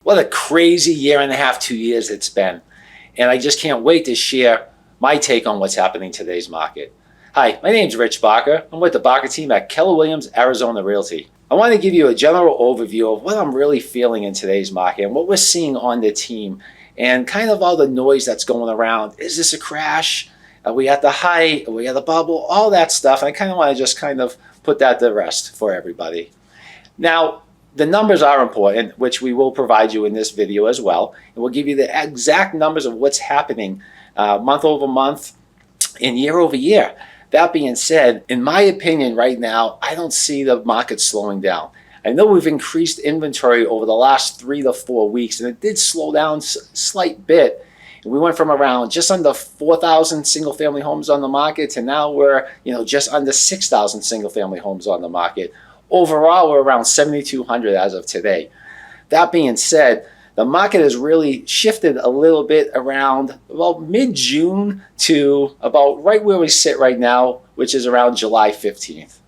What a crazy year and a half, 2 years it's been. And I just can't wait to share my take on what's happening in today's market. Hi, my name's Rich Barker. I'm with the Barker team at Keller Williams Arizona Realty. I want to give you a general overview of what I'm really feeling in today's market and what we're seeing on the team and kind of all the noise that's going around. Is this a crash? Are we at the height? Are we at the bubble? All that stuff. I kind of want to just kind of put that to rest for everybody. Now, the numbers are important, which we will provide you in this video as well. And we'll give you the exact numbers of what's happening month over month and year over year. That being said, in my opinion right now, I don't see the market slowing down. I know we've increased inventory over the last 3 to 4 weeks, and it did slow down a slight bit. We went from around just under 4,000 single-family homes on the market to now we're just under 6,000 single-family homes on the market. Overall, we're around 7,200 as of today. That being said, the market has really shifted a little bit around about mid-June to about right where we sit right now, which is around July 15th.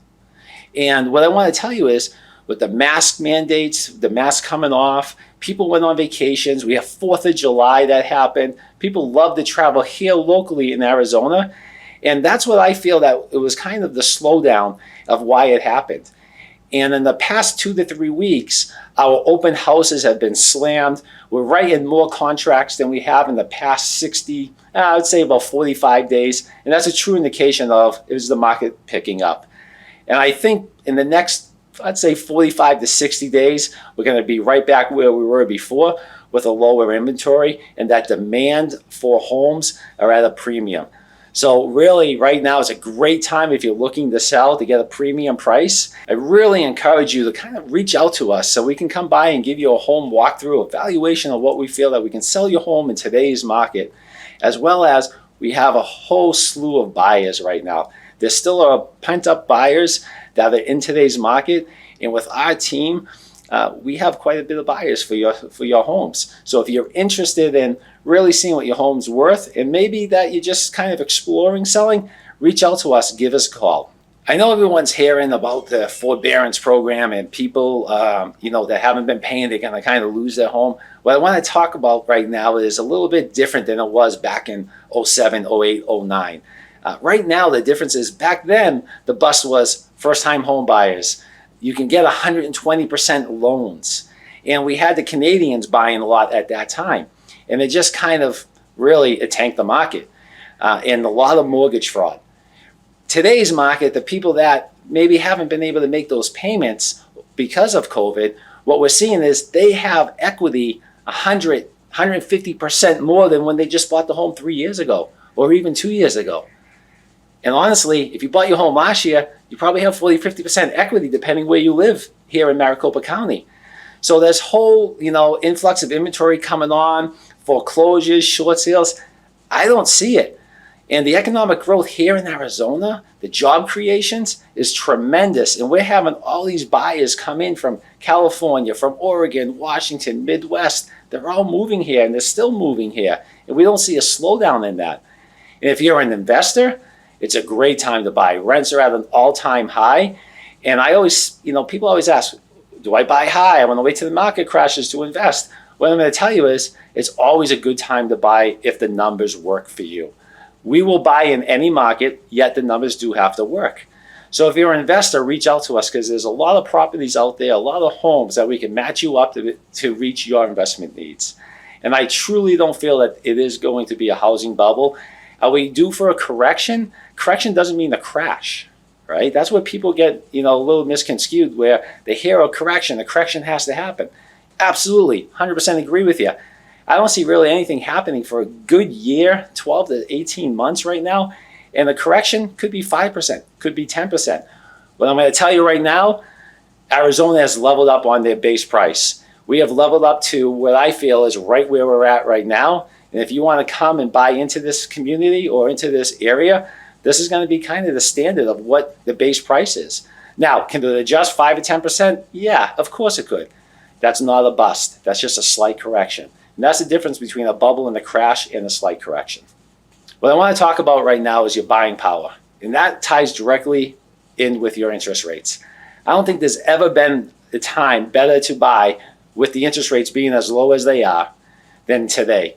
And what I want to tell you is, with the mask mandates, the mask coming off, people went on vacations. We have 4th of July that happened. People love to travel here locally in Arizona. And that's what I feel that it was kind of the slowdown of why it happened. And in the past 2 to 3 weeks, our open houses have been slammed. We're writing more contracts than we have in the past 60, I would say about 45 days. And that's a true indication of is the market picking up. And I think in the next, I'd say 45 to 60 days, we're going to be right back where we were before with a lower inventory, and that demand for homes are at a premium. So really right now is a great time if you're looking to sell to get a premium price. I really encourage you to kind of reach out to us so we can come by and give you a home walkthrough, evaluation of what we feel that we can sell your home in today's market, as well as we have a whole slew of buyers right now. There still are pent-up buyers that are in today's market, and with our team, we have quite a bit of buyers for your homes. So if you're interested in really seeing what your home's worth, and maybe that you're just kind of exploring selling, reach out to us, give us a call. I know everyone's hearing about the forbearance program and people, that haven't been paying, they're gonna kind of lose their home. What I want to talk about right now is a little bit different than it was back in 07, 08, 09. Right now, the difference is back then, the bust was first-time home buyers. You can get 120% loans. And we had the Canadians buying a lot at that time. And it just kind of really, it tanked the market. And a lot of mortgage fraud. Today's market, the people that maybe haven't been able to make those payments because of COVID, what we're seeing is they have equity 100, 150% more than when they just bought the home 3 years ago or even 2 years ago. And honestly, if you bought your home last year, you probably have 40, 50% equity depending where you live here in Maricopa County. So this whole, influx of inventory coming on, foreclosures, short sales, I don't see it. And the economic growth here in Arizona, the job creations is tremendous. And we're having all these buyers come in from California, from Oregon, Washington, Midwest. They're all moving here and they're still moving here. And we don't see a slowdown in that. And if you're an investor, it's a great time to buy. Rents are at an all-time high. And I always, people always ask, do I buy high? I want to wait till the market crashes to invest. What I'm going to tell you is it's always a good time to buy if the numbers work for you. We will buy in any market, yet the numbers do have to work. So if you're an investor, reach out to us because there's a lot of properties out there, a lot of homes that we can match you up to reach your investment needs. And I truly don't feel that it is going to be a housing bubble. Are we due for a correction? Correction doesn't mean a crash, right? That's where people get, a little misconstrued where they hear a correction has to happen. Absolutely, 100% agree with you. I don't see really anything happening for a good year, 12 to 18 months right now. And the correction could be 5%, could be 10%. What I'm going to tell you right now, Arizona has leveled up on their base price. We have leveled up to what I feel is right where we're at right now. And if you want to come and buy into this community or into this area, this is going to be kind of the standard of what the base price is. Now, can it adjust 5 to 10%? Yeah, of course it could. That's not a bust. That's just a slight correction. And that's the difference between a bubble and a crash and a slight correction. What I want to talk about right now is your buying power. And that ties directly in with your interest rates. I don't think there's ever been a time better to buy with the interest rates being as low as they are than today.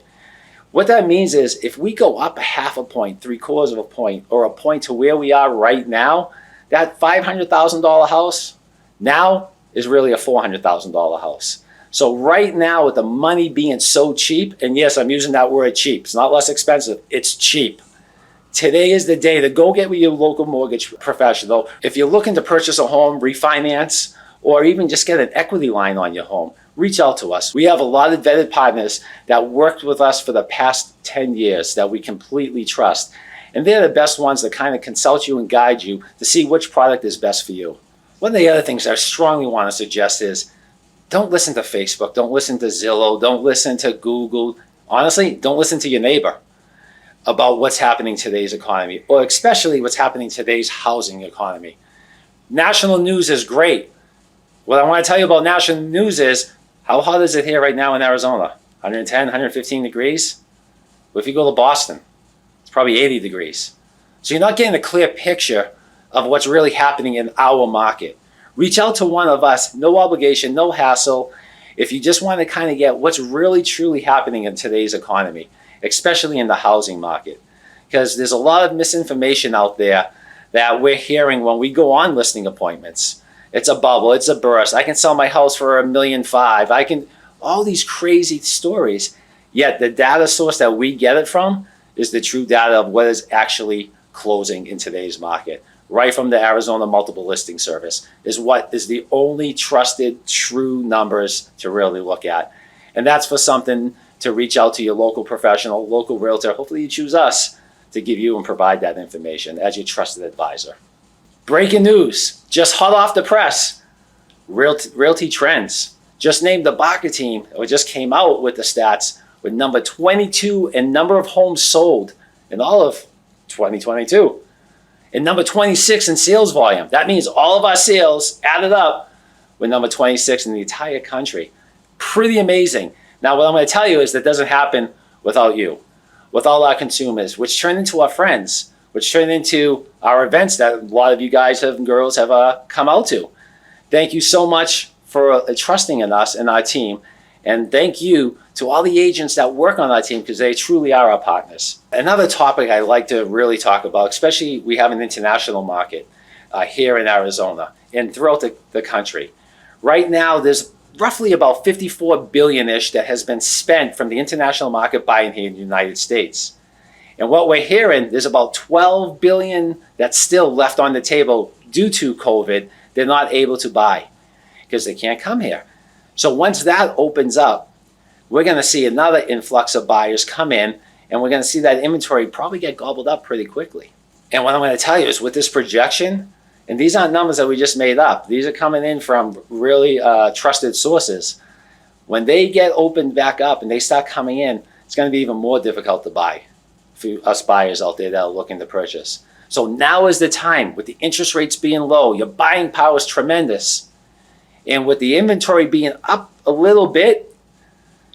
What that means is if we go up a half a point, 3/4 of a point, or a point to where we are right now, that $500,000 house now is really a $400,000 house. So right now, with the money being so cheap, and yes, I'm using that word cheap, it's not less expensive, it's cheap. Today is the day to go get with your local mortgage professional. If you're looking to purchase a home, refinance, or even just get an equity line on your home, reach out to us. We have a lot of vetted partners that worked with us for the past 10 years that we completely trust. And they're the best ones that kind of consult you and guide you to see which product is best for you. One of the other things I strongly want to suggest is don't listen to Facebook, don't listen to Zillow, don't listen to Google. Honestly, don't listen to your neighbor about what's happening in today's economy, or especially what's happening in today's housing economy. National news is great. What I want to tell you about national news is, how hot is it here right now in Arizona? 110, 115 degrees? Well, if you go to Boston, it's probably 80 degrees. So you're not getting a clear picture of what's really happening in our market. Reach out to one of us, no obligation, no hassle, if you just want to kind of get what's really truly happening in today's economy, especially in the housing market. Because there's a lot of misinformation out there that we're hearing when we go on listing appointments. It's a bubble, it's a burst. I can sell my house for $1.5 million. All these crazy stories. Yet the data source that we get it from is the true data of what is actually closing in today's market. Right from the Arizona Multiple Listing Service is what is the only trusted true numbers to really look at. And that's for something to reach out to your local professional, local realtor. Hopefully you choose us to give you and provide that information as your trusted advisor. Breaking news, just hot off the press. Realty Trends just named the Barker team, or just came out with the stats, with number 22 in number of homes sold in all of 2022. And number 26 in sales volume. That means all of our sales added up with number 26 in the entire country. Pretty amazing. Now, what I'm going to tell you is that doesn't happen without you, with all our consumers, which turn into our friends, which turn into our events that a lot of you guys and girls have come out to. Thank you so much for trusting in us and our team. And thank you to all the agents that work on our team, because they truly are our partners. Another topic I like to really talk about, especially we have an international market here in Arizona and throughout the country. Right now, there's roughly about $54 billion-ish that has been spent from the international market buying here in the United States. And what we're hearing, there's about $12 billion that's still left on the table due to COVID. They're not able to buy because they can't come here. So once that opens up, we're going to see another influx of buyers come in, and we're going to see that inventory probably get gobbled up pretty quickly. And what I'm going to tell you is with this projection, and these aren't numbers that we just made up, these are coming in from really trusted sources. When they get opened back up and they start coming in, it's going to be even more difficult to buy for us buyers out there that are looking to purchase. So now is the time. With the interest rates being low, your buying power is tremendous. And with the inventory being up a little bit,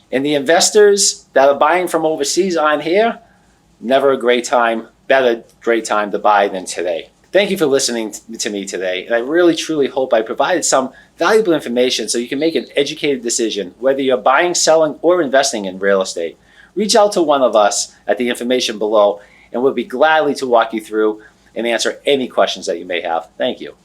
and the investors that are buying from overseas on here, never a great time, great time to buy than today. Thank you for listening to me today. And I really, truly hope I provided some valuable information so you can make an educated decision, whether you're buying, selling, or investing in real estate. Reach out to one of us at the information below, and we'll be gladly to walk you through and answer any questions that you may have. Thank you.